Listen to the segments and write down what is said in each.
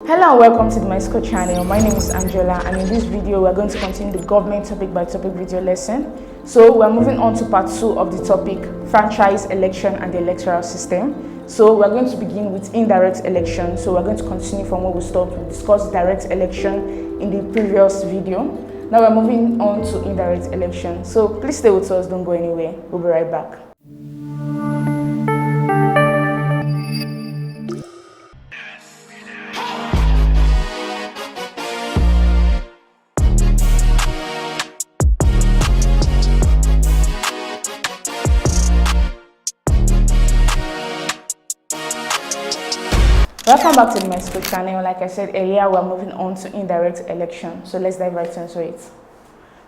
Hello and welcome to the My School channel. My name is Angela, and in this video we're going to continue the government topic by topic video lesson. So we're moving on to part 2 of the topic franchise election and the electoral system. So we're going to begin with indirect election. So we're going to continue from where we stopped. We discussed direct election in the previous video. Now we're moving on to indirect election. So please stay with us, don't go anywhere. We'll be right back. Welcome back to the My School channel. Like I said earlier, we're moving on to indirect election. So let's dive right into it.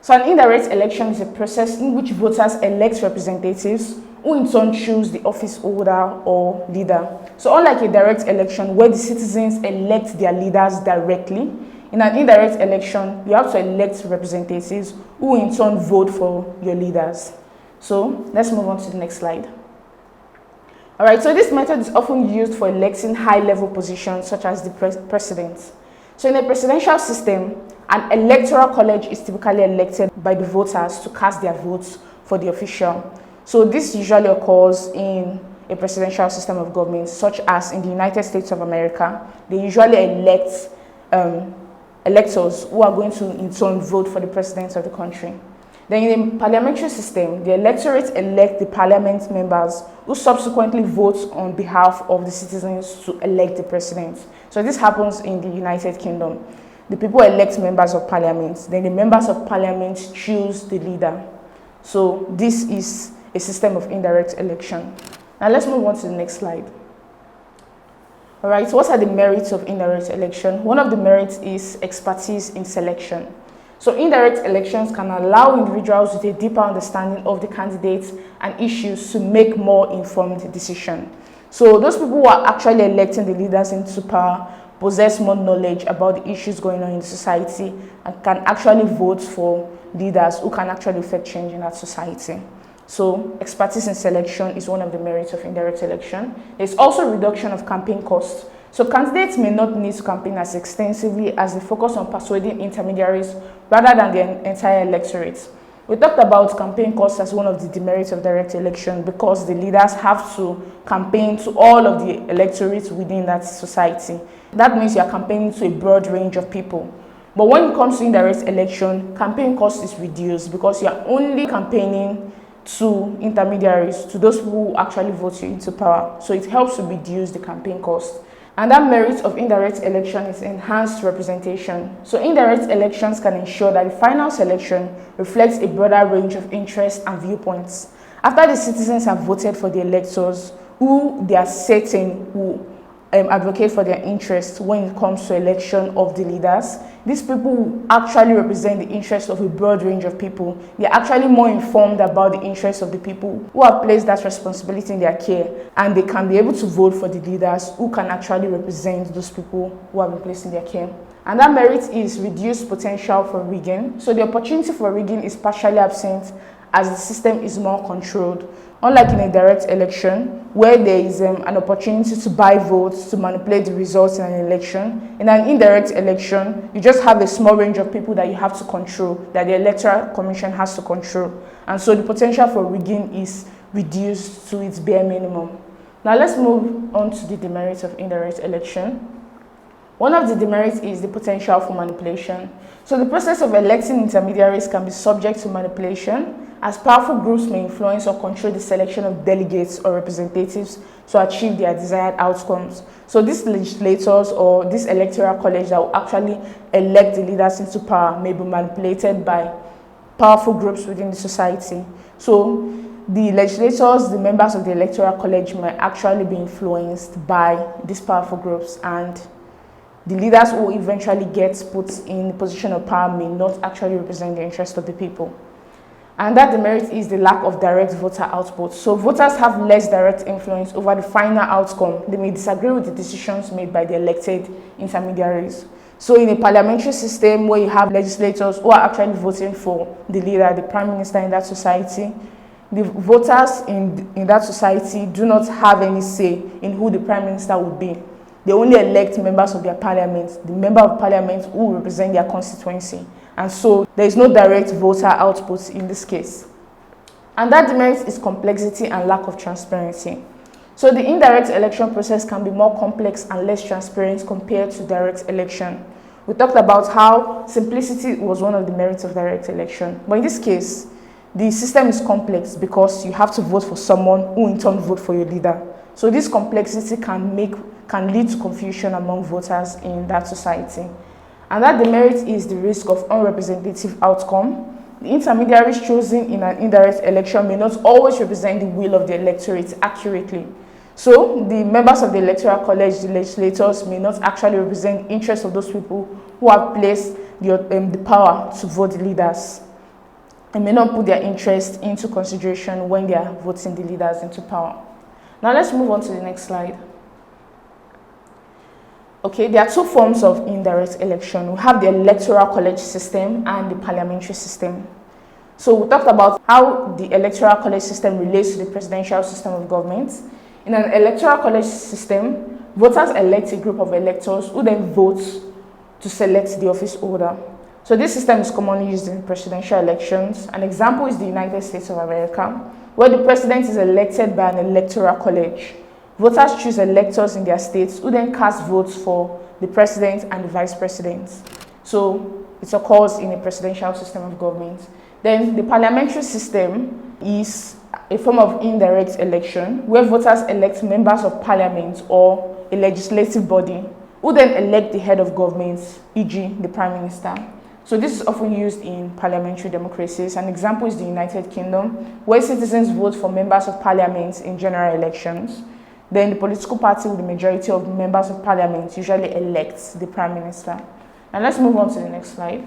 So an indirect election is a process in which voters elect representatives who in turn choose the office holder or leader. So unlike a direct election where the citizens elect their leaders directly, in an indirect election, you have to elect representatives who in turn vote for your leaders. So let's move on to the next slide. Alright, so this method is often used for electing high-level positions such as the president. So in a presidential system, an electoral college is typically elected by the voters to cast their votes for the official. So this usually occurs in a presidential system of government, such as in the United States of America. They usually elect electors who are going to in turn vote for the president of the country. Then in a parliamentary system, the electorate elect the parliament members who subsequently vote on behalf of the citizens to elect the president. So this happens in the United Kingdom. The people elect members of parliament, then the members of parliament choose the leader. So this is a system of indirect election. Now let's move on to the next slide. All right, so what are the merits of indirect election? One of the merits is expertise in selection. So indirect elections can allow individuals with a deeper understanding of the candidates and issues to make more informed decisions. So those people who are actually electing the leaders into power possess more knowledge about the issues going on in society and can actually vote for leaders who can actually affect change in that society. So expertise in selection is one of the merits of indirect election. There's also reduction of campaign costs. So candidates may not need to campaign as extensively as they focus on persuading intermediaries rather than the entire electorate. We talked about campaign costs as one of the demerits of direct election because the leaders have to campaign to all of the electorates within that society. That means you are campaigning to a broad range of people. But when it comes to indirect election, campaign cost is reduced because you are only campaigning to intermediaries, to those who actually vote you into power. So it helps to reduce the campaign cost. And that merit of indirect election is enhanced representation. So indirect elections can ensure that the final selection reflects a broader range of interests and viewpoints. After the citizens have voted for the electors who they are certain will advocate for their interests when it comes to election of the leaders, these people will actually represent the interests of a broad range of people. They are actually more informed about the interests of the people who have placed that responsibility in their care, and they can be able to vote for the leaders who can actually represent those people who have been placed in their care. And that merit is reduced potential for rigging. So the opportunity for rigging is partially absent as the system is more controlled. Unlike in a direct election, where there is an opportunity to buy votes, to manipulate the results in an election, in an indirect election, you just have a small range of people that you have to control, that the Electoral Commission has to control. And so the potential for rigging is reduced to its bare minimum. Now let's move on to the demerits of indirect election. One of the demerits is the potential for manipulation. So the process of electing intermediaries can be subject to manipulation, as powerful groups may influence or control the selection of delegates or representatives to achieve their desired outcomes. So these legislators or this electoral college that will actually elect the leaders into power may be manipulated by powerful groups within the society. So the legislators, the members of the electoral college, may actually be influenced by these powerful groups, and the leaders who eventually get put in the position of power may not actually represent the interest of the people. And that demerit is the lack of direct voter output. So voters have less direct influence over the final outcome. They may disagree with the decisions made by the elected intermediaries. So in a parliamentary system where you have legislators who are actually voting for the leader, the prime minister in that society, the voters in that society do not have any say in who the prime minister will be. they only elect members of their parliament, the member of parliament who represent their constituency. And so there is no direct voter output in this case. And that demerit is complexity and lack of transparency. So the indirect election process can be more complex and less transparent compared to direct election. We talked about how simplicity was one of the merits of direct election. But in this case, the system is complex because you have to vote for someone who in turn vote for your leader. So this complexity can lead to confusion among voters in that society. And that demerit is the risk of unrepresentative outcome. The intermediaries chosen in an indirect election may not always represent the will of the electorate accurately. So the members of the Electoral College, the legislators, may not actually represent the interests of those people who have placed the power to vote the leaders. They may not put their interest into consideration when they are voting the leaders into power. Now let's move on to the next slide. Okay, there are two forms of indirect election. We have the Electoral College system and the Parliamentary system. So we talked about how the Electoral College system relates to the presidential system of government. In an Electoral College system, voters elect a group of electors who then vote to select the office holder. So this system is commonly used in presidential elections. An example is the United States of America, where the president is elected by an Electoral College. Voters choose electors in their states who then cast votes for the president and the vice president. So it occurs in a presidential system of government. Then the parliamentary system is a form of indirect election where voters elect members of parliament or a legislative body who then elect the head of government, e.g. the prime minister. So this is often used in parliamentary democracies. An example is the United Kingdom, where citizens vote for members of parliament in general elections. Then the political party with the majority of members of parliament usually elects the prime minister. And let's move on to the next slide.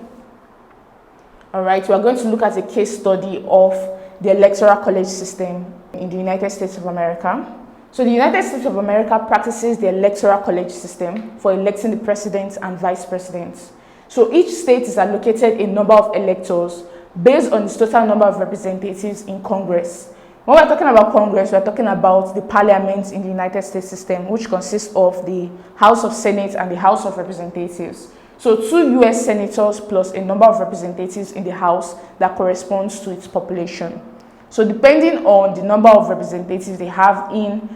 All right, we are going to look at a case study of the Electoral College system in the United States of America. So the United States of America practices the Electoral College system for electing the president and vice presidents. So each state is allocated a number of electors based on its total number of representatives in Congress. When we're talking about Congress, we're talking about the parliament in the United States system, which consists of the House of Senate and the House of Representatives. So 2 U.S. senators plus a number of representatives in the House that corresponds to its population. So depending on the number of representatives they have in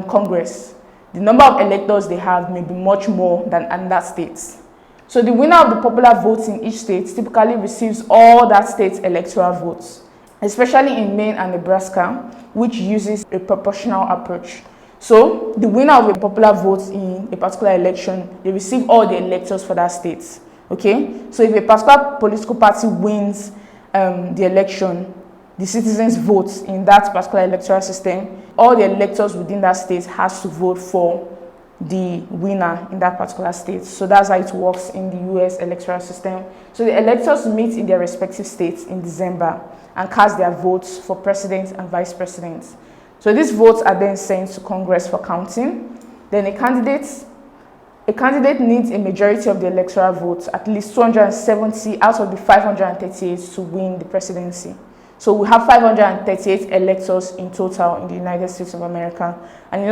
Congress, the number of electors they have may be much more than other states. So the winner of the popular votes in each state typically receives all that state's electoral votes, especially in Maine and Nebraska, which uses a proportional approach. So the winner of a popular vote in a particular election, they receive all the electors for that state. Okay? So if a particular political party wins the election, the citizens vote in that particular electoral system, all the electors within that state has to vote for the winner in that particular state. So that's how it works in the US electoral system. So the electors meet in their respective states in December and cast their votes for president and vice president. So these votes are then sent to Congress for counting. Then a candidate needs a majority of the electoral votes, at least 270 out of the 538 to win the presidency. So we have 538 electors in total in the United States of America. And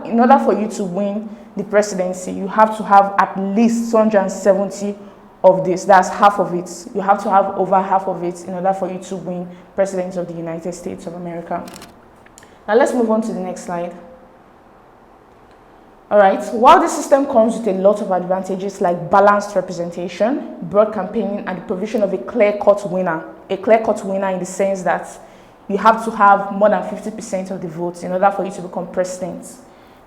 in order for you to win the presidency, you have to have at least 270 of this. That's half of it. You have to have over half of it in order for you to win president of the United States of America. Now let's move on to the next slide. All right, while this system comes with a lot of advantages like balanced representation, broad campaigning, and the provision of a clear-cut winner in the sense that you have to have more than 50% of the votes in order for you to become president,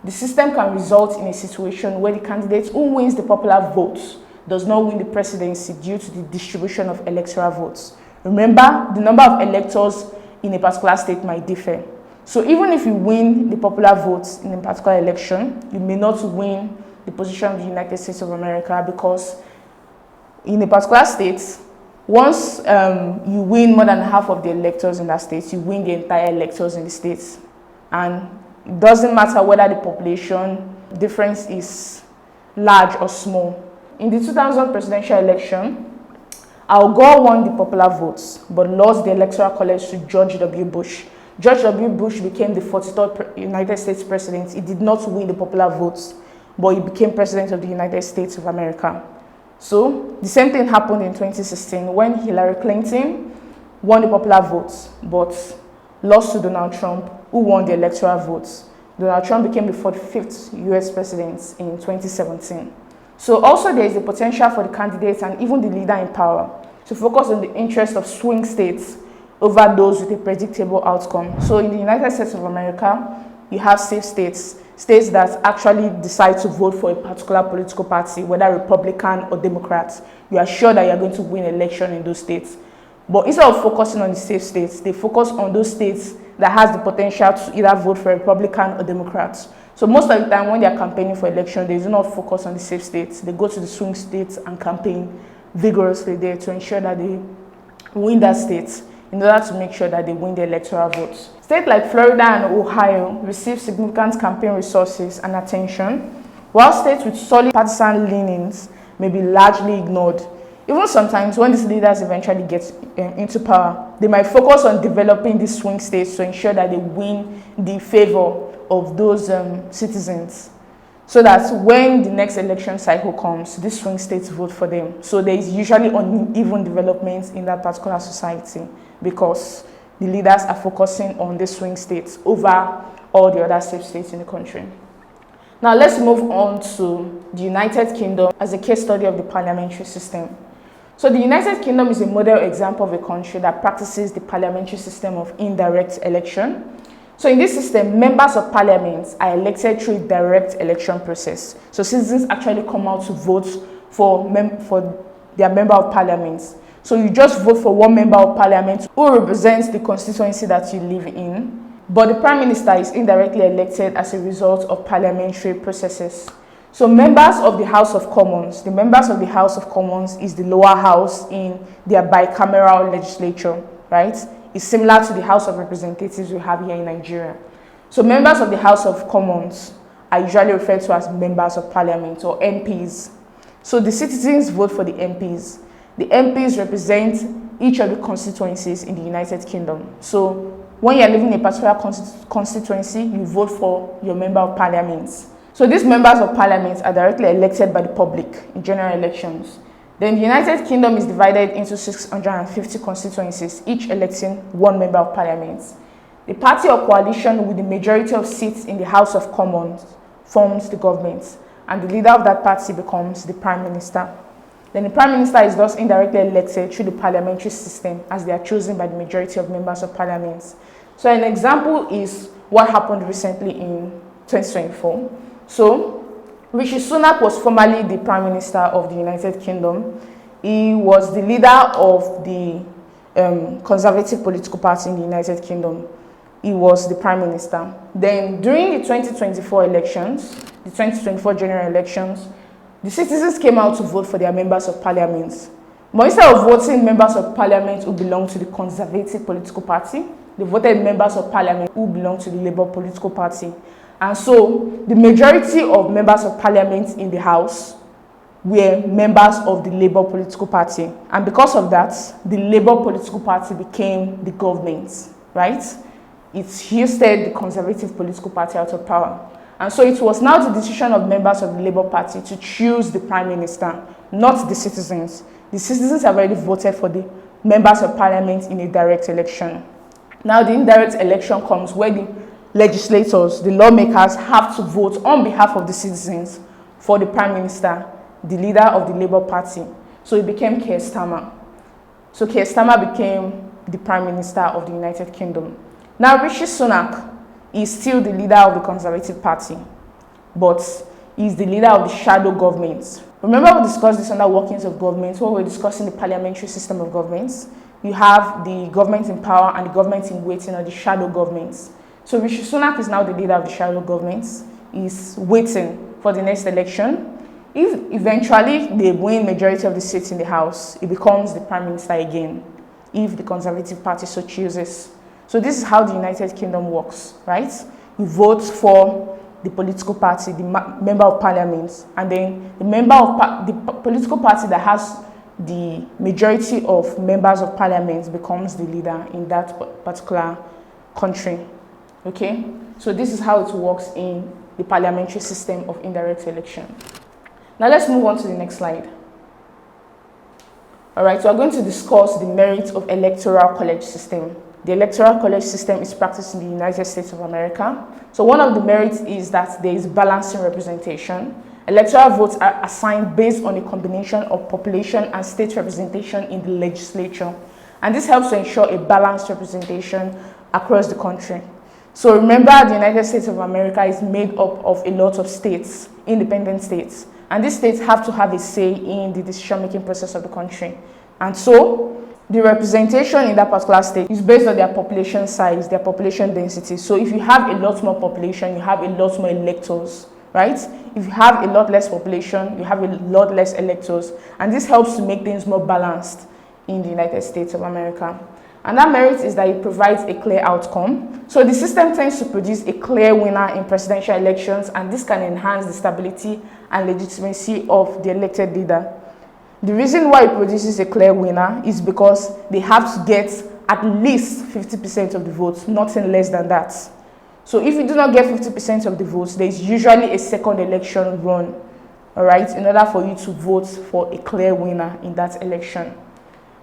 the system can result in a situation where the candidate who wins the popular vote does not win the presidency due to the distribution of electoral votes. Remember, the number of electors in a particular state might differ. So even if you win the popular votes in a particular election, you may not win the position of the United States of America because in a particular state, once you win more than half of the electors in that state, you win the entire electors in the states. And it doesn't matter whether the population difference is large or small. In the 2000 presidential election, Al Gore won the popular votes but lost the Electoral College to George W. Bush. George W. Bush became the 43rd United States president. He did not win the popular votes, but he became president of the United States of America. So the same thing happened in 2016 when Hillary Clinton won the popular votes, but lost to Donald Trump, who won the electoral votes. Donald Trump became the 45th US president in 2017. So also there is the potential for the candidates and even the leader in power to focus on the interest of swing states over those with a predictable outcome. So in the United States of America, you have safe states, states that actually decide to vote for a particular political party, whether Republican or Democrat. You are sure that you are going to win election in those states. But instead of focusing on the safe states, they focus on those states that has the potential to either vote for Republican or Democrats. So most of the time when they are campaigning for election, they do not focus on the safe states. They go to the swing states and campaign vigorously there to ensure that they win that state in order to make sure that they win the electoral votes. States like Florida and Ohio receive significant campaign resources and attention, while states with solid partisan leanings may be largely ignored. Even sometimes when these leaders eventually get into power, they might focus on developing these swing states to ensure that they win the favor of those citizens, so that when the next election cycle comes, these swing states vote for them. So there is usually uneven development in that particular society because the leaders are focusing on the swing states over all the other safe states in the country. Now let's move on to the United Kingdom as a case study of the parliamentary system. So the United Kingdom is a model example of a country that practices the parliamentary system of indirect election. So in this system, members of parliament are elected through a direct election process. So citizens actually come out to vote for their member of parliament. So you just vote for one member of parliament who represents the constituency that you live in. But the prime minister is indirectly elected as a result of parliamentary processes. So members of the House of Commons, the members of the House of Commons is the lower house in their bicameral legislature, right? It's similar to the House of Representatives we have here in Nigeria. So members of the House of Commons are usually referred to as members of parliament or MPs. So the citizens vote for the MPs. The MPs represent each of the constituencies in the United Kingdom. So when you're living in a particular constituency, you vote for your member of parliament. So these members of parliament are directly elected by the public in general elections. Then the United Kingdom is divided into 650 constituencies, each electing one member of parliament. The party or coalition with the majority of seats in the House of Commons forms the government, and the leader of that party becomes the prime minister. Then the prime minister is thus indirectly elected through the parliamentary system as they are chosen by the majority of members of parliament. So an example is what happened recently in 2024. So Rishi Sunak was formerly the Prime Minister of the United Kingdom. He was the leader of the Conservative political party in the United Kingdom. He was the Prime Minister. Then during the 2024 elections, the 2024 general elections, the citizens came out to vote for their members of parliament. But instead of voting members of parliament who belong to the Conservative political party, they voted members of parliament who belong to the Labour political party. And so the majority of members of parliament in the House were members of the Labour political party. And because of that, the Labour political party became the government, right? It hoisted the Conservative political party out of power. And so it was now the decision of members of the Labour Party to choose the Prime Minister, not the citizens. The citizens have already voted for the members of parliament in a direct election. Now the indirect election comes where the legislators, the lawmakers, have to vote on behalf of the citizens for the Prime Minister, the leader of the Labour Party. So it became Keir Starmer. So Keir Starmer became the Prime Minister of the United Kingdom. Now Rishi Sunak is still the leader of the Conservative Party, but he's the leader of the shadow government. Remember we discussed this under workings of government when we were discussing the parliamentary system of governments. You have the government in power and the government in waiting, or the shadow governments. So Rishi Sunak is now the leader of the shadow governments. He's waiting for the next election. If eventually they win majority of the seats in the House, he becomes the Prime Minister again, if the Conservative Party so chooses. So this is how the United Kingdom works, right? You vote for the political party, the member of parliament, and then the member of the political party that has the majority of members of parliament becomes the leader in that particular country. Okay, so this is how it works in the parliamentary system of indirect election. Now let's move on to the next slide. All right, so we're going to discuss the merits of electoral college system. The electoral college system is practiced in the United States of America. So one of the merits is that there is balancing representation. Electoral votes are assigned based on a combination of population and state representation in the legislature. And this helps to ensure a balanced representation across the country. So remember, the United States of America is made up of a lot of states, independent states. And these states have to have a say in the decision-making process of the country. And so, the representation in that particular state is based on their population size, their population density. So if you have a lot more population, you have a lot more electors, right? If you have a lot less population, you have a lot less electors. And this helps to make things more balanced in the United States of America. And that merit is that it provides a clear outcome. So the system tends to produce a clear winner in presidential elections, and this can enhance the stability and legitimacy of the elected leader. The reason why it produces a clear winner is because they have to get at least 50% of the votes, nothing less than that. So if you do not get 50% of the votes, there is usually a second election run, all right, in order for you to vote for a clear winner in that election.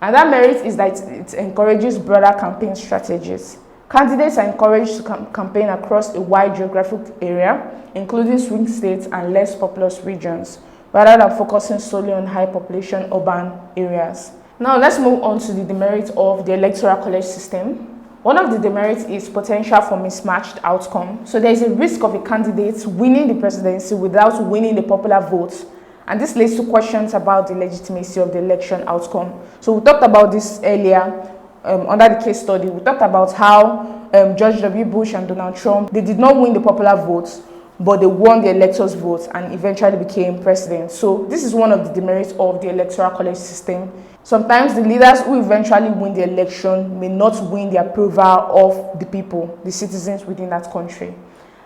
And that merit is that it encourages broader campaign strategies. Candidates are encouraged to campaign across a wide geographic area, including swing states and less populous regions, rather than focusing solely on high population urban areas. Now let's move on to the demerit of the electoral college system. One of the demerits is potential for mismatched outcome. So there is a risk of a candidate winning the presidency without winning the popular vote. And this leads to questions about the legitimacy of the election outcome. So we talked about this earlier under the case study. We talked about how George W. Bush and Donald Trump, they did not win the popular votes, but they won the electors' votes and eventually became president. So this is one of the demerits of the electoral college system. Sometimes the leaders who eventually win the election may not win the approval of the people, the citizens within that country.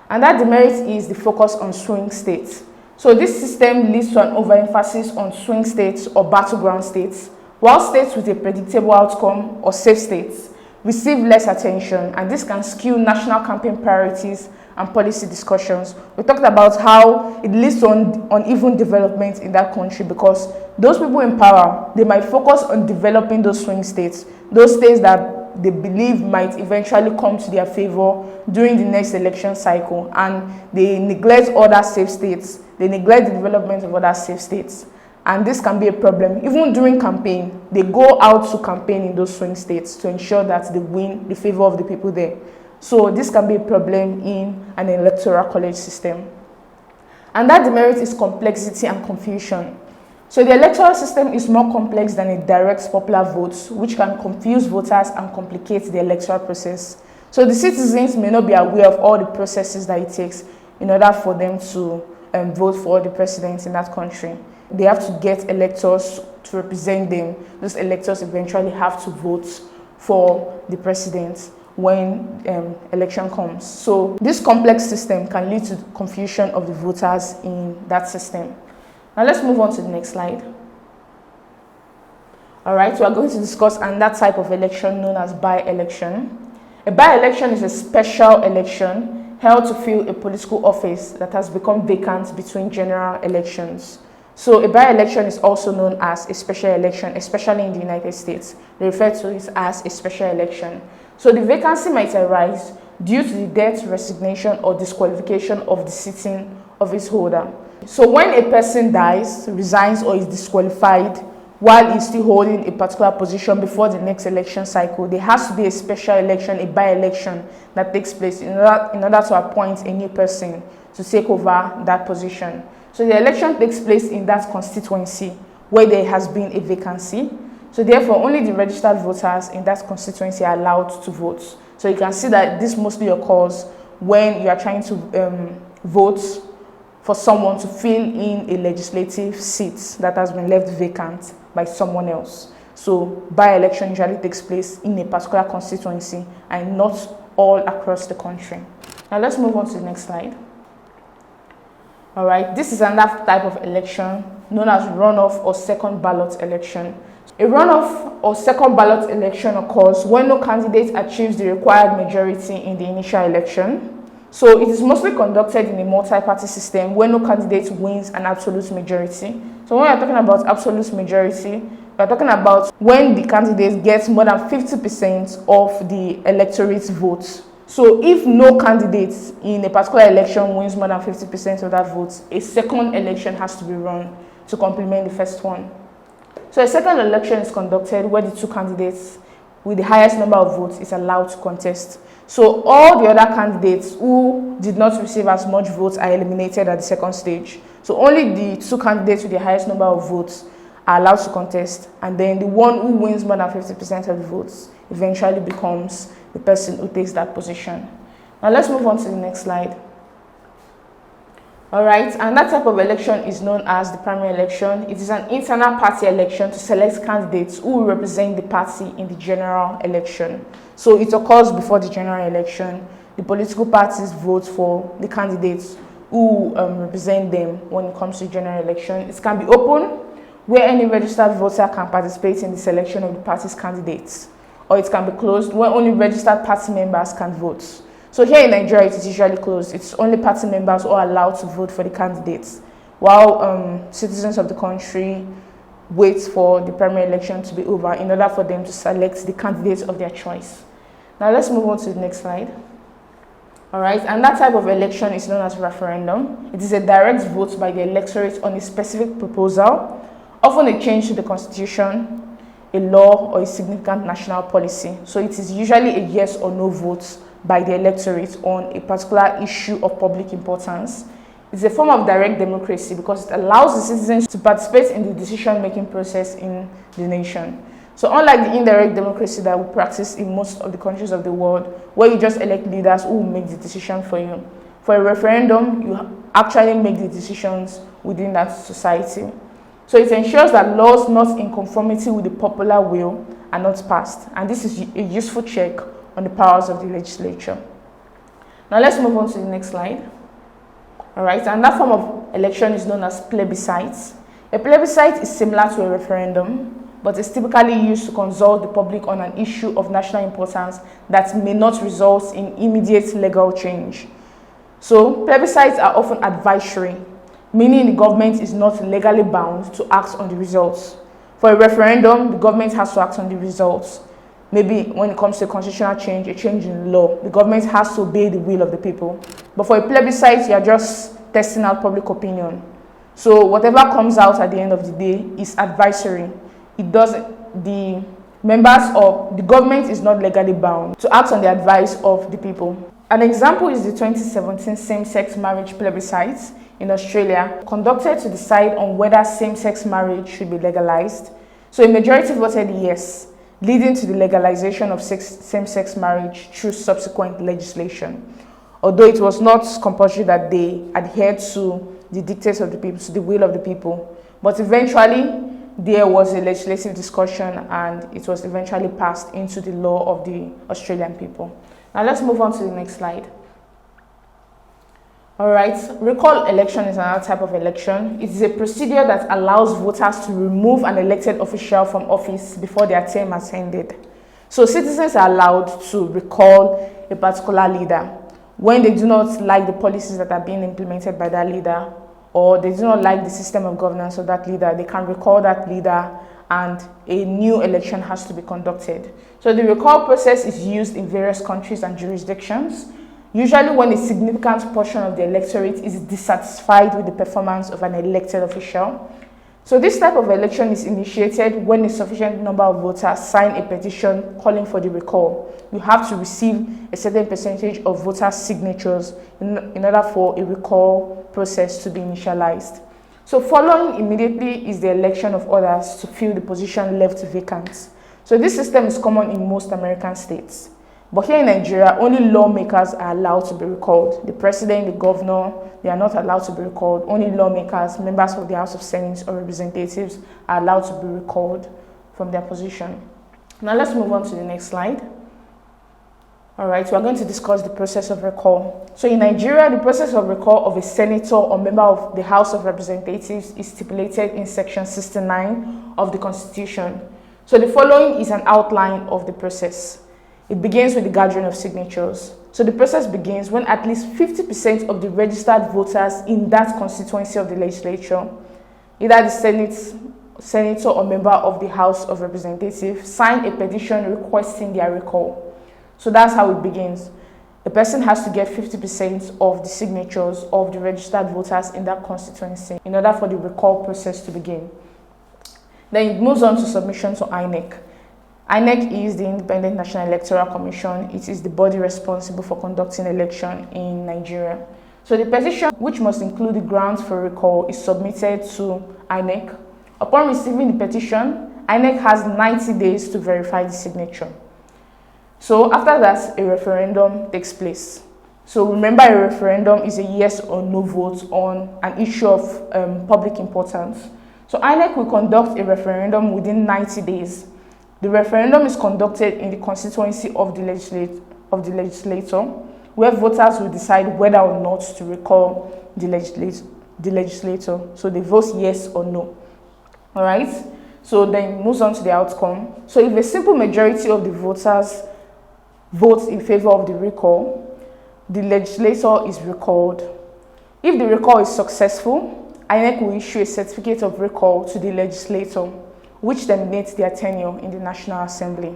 And that demerit is the focus on swing states. So this system leads to an overemphasis on swing states or battleground states, while states with a predictable outcome or safe states receive less attention, and this can skew national campaign priorities and policy discussions. We talked about how it leads to uneven development in that country because those people in power, they might focus on developing those swing states, those states that they believe might eventually come to their favor during the next election cycle, and they neglect other safe states. They neglect the development of other safe states, and this can be a problem. Even during campaign, they go out to campaign in those swing states to ensure that they win the favor of the people there. So this can be a problem in an electoral college system. And that demerit is complexity and confusion. So the electoral system is more complex than a direct popular vote, which can confuse voters and complicate the electoral process. So the citizens may not be aware of all the processes that it takes in order for them to vote for the president in that country. They have to get electors to represent them. Those electors eventually have to vote for the president when election comes. So this complex system can lead to confusion of the voters in that system. Now let's move on to the next slide. All right, we are going to discuss another type of election known as by-election. A by-election is a special election held to fill a political office that has become vacant between general elections. So a by-election is also known as a special election, especially in the United States. They refer to it as a special election. So the vacancy might arise due to the death, resignation, or disqualification of the sitting office holder. So when a person dies, resigns, or is disqualified while he's still holding a particular position before the next election cycle, there has to be a special election, a by-election that takes place in order to appoint a new person to take over that position. So the election takes place in that constituency where there has been a vacancy. So therefore, only the registered voters in that constituency are allowed to vote. So you can see that this mostly occurs when you are trying to vote for someone to fill in a legislative seat that has been left vacant by someone else. So by-election usually takes place in a particular constituency and not all across the country. Now let's move on to the next slide. All right, this is another type of election known as runoff or second ballot election. A runoff or second ballot election occurs when no candidate achieves the required majority in the initial election. So it is mostly conducted in a multi-party system where no candidate wins an absolute majority. So when we are talking about absolute majority, we are talking about when the candidate gets more than 50% of the electorate's votes. So if no candidate in a particular election wins more than 50% of that vote, a second election has to be run to complement the first one. So a second election is conducted where the two candidates with the highest number of votes is allowed to contest. So all the other candidates who did not receive as much votes are eliminated at the second stage. So only the two candidates with the highest number of votes are allowed to contest, and then the one who wins more than 50% of the votes eventually becomes the person who takes that position. Now let's move on to the next slide. All right, and that type of election is known as the primary election. It is an internal party election to select candidates who will represent the party in the general election. So it occurs before the general election. The political parties vote for the candidates who represent them when it comes to general election. It can be open, where any registered voter can participate in the selection of the party's candidates, or it can be closed, where only registered party members can vote. So here in Nigeria, it is usually closed. It's only party members who are allowed to vote for the candidates, while citizens of the country wait for the primary election to be over in order for them to select the candidates of their choice. Now let's move on to the next slide. All right, and that type of election is known as referendum. It is a direct vote by the electorate on a specific proposal, often a change to the constitution, a law, or a significant national policy. So it is usually a yes or no vote by the electorate on a particular issue of public importance. It's a form of direct democracy because it allows the citizens to participate in the decision-making process in the nation. So unlike the indirect democracy that we practice in most of the countries of the world, where you just elect leaders who will make the decision for you, for a referendum, you actually make the decisions within that society. So it ensures that laws not in conformity with the popular will are not passed, and this is a useful check on the powers of the legislature. Now let's move on to the next slide. All right, and that form of election is known as plebiscite. A plebiscite is similar to a referendum, but is typically used to consult the public on an issue of national importance that may not result in immediate legal change. So plebiscites are often advisory, meaning the government is not legally bound to act on the results. For a referendum, the government has to act on the results. Maybe when it comes to a constitutional change, a change in law, the government has to obey the will of the people. But for a plebiscite, you are just testing out public opinion. So whatever comes out at the end of the day is advisory. The government is not legally bound to act on the advice of the people. An example is the 2017 same-sex marriage plebiscite in Australia, conducted to decide on whether same-sex marriage should be legalized. So a majority voted yes, leading to the legalization of same-sex marriage through subsequent legislation. Although it was not compulsory that they adhered to the dictates of the people, to the will of the people. But eventually, there was a legislative discussion and it was eventually passed into the law of the Australian people. Now let's move on to the next slide. All right, recall election is another type of election. It is a procedure that allows voters to remove an elected official from office before their term has ended. So citizens are allowed to recall a particular leader when they do not like the policies that are being implemented by that leader, or they do not like the system of governance of that leader. They can recall that leader and a new election has to be conducted. So the recall process is used in various countries and jurisdictions, usually when a significant portion of the electorate is dissatisfied with the performance of an elected official. So this type of election is initiated when a sufficient number of voters sign a petition calling for the recall. You have to receive a certain percentage of voters' signatures in order for a recall process to be initialized. So following immediately is the election of others to fill the position left vacant. So this system is common in most American states. But here in Nigeria, only lawmakers are allowed to be recalled. The president, the governor, they are not allowed to be recalled. Only lawmakers, members of the House of Senate or representatives are allowed to be recalled from their position. Now let's move on to the next slide. All right, we are going to discuss the process of recall. So in Nigeria, the process of recall of a senator or member of the House of Representatives is stipulated in Section 69 of the Constitution. So the following is an outline of the process. It begins with the gathering of signatures. So the process begins when at least 50% of the registered voters in that constituency of the legislature, either the senator or member of the House of Representatives, sign a petition requesting their recall. So that's how it begins. The person has to get 50% of the signatures of the registered voters in that constituency in order for the recall process to begin. Then it moves on to submission to INEC. INEC is the Independent National Electoral Commission. It is the body responsible for conducting election in Nigeria. So the petition, which must include the grounds for recall, is submitted to INEC. Upon receiving the petition, INEC has 90 days to verify the signature. So after that, a referendum takes place. So remember, a referendum is a yes or no vote on an issue of public importance. So INEC will conduct a referendum within 90 days. The referendum is conducted in the constituency of the legislator, where voters will decide whether or not to recall the legislator. So they vote yes or no. All right. So then it moves on to the outcome. So if a simple majority of the voters votes in favor of the recall, the legislator is recalled. If the recall is successful, INEC will issue a certificate of recall to the legislator, which terminates their tenure in the National Assembly.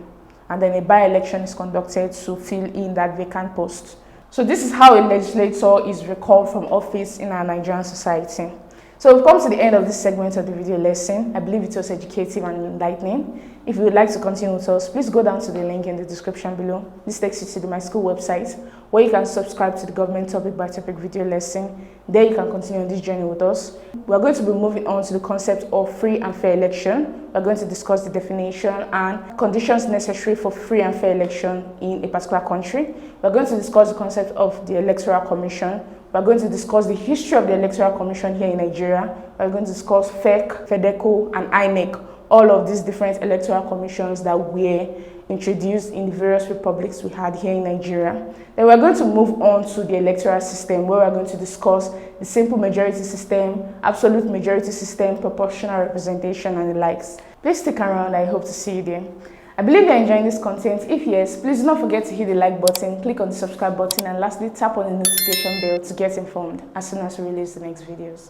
And then a by-election is conducted to fill in that vacant post. So this is how a legislator is recalled from office in our Nigerian society. So we've come to the end of this segment of the video lesson. I believe it was educative and enlightening. If you would like to continue with us, please go down to the link in the description below. This takes you to my school website, where you can subscribe to the government topic by topic video lesson. There you can continue on this journey with us. We're going to be moving on to the concept of free and fair election. We're going to discuss the definition and conditions necessary for free and fair election in a particular country. We're going to discuss the concept of the Electoral Commission. We're going to discuss the history of the Electoral Commission here in Nigeria. We're going to discuss FEC, FEDECO, and INEC, all of these different electoral commissions that were introduced in the various republics we had here in Nigeria. Then we're going to move on to the electoral system, where we're going to discuss the simple majority system, absolute majority system, proportional representation, and the likes. Please stick around. I hope to see you there. I believe you're enjoying this content. If yes, please do not forget to hit the like button, click on the subscribe button, and lastly, tap on the notification bell to get informed as soon as we release the next videos.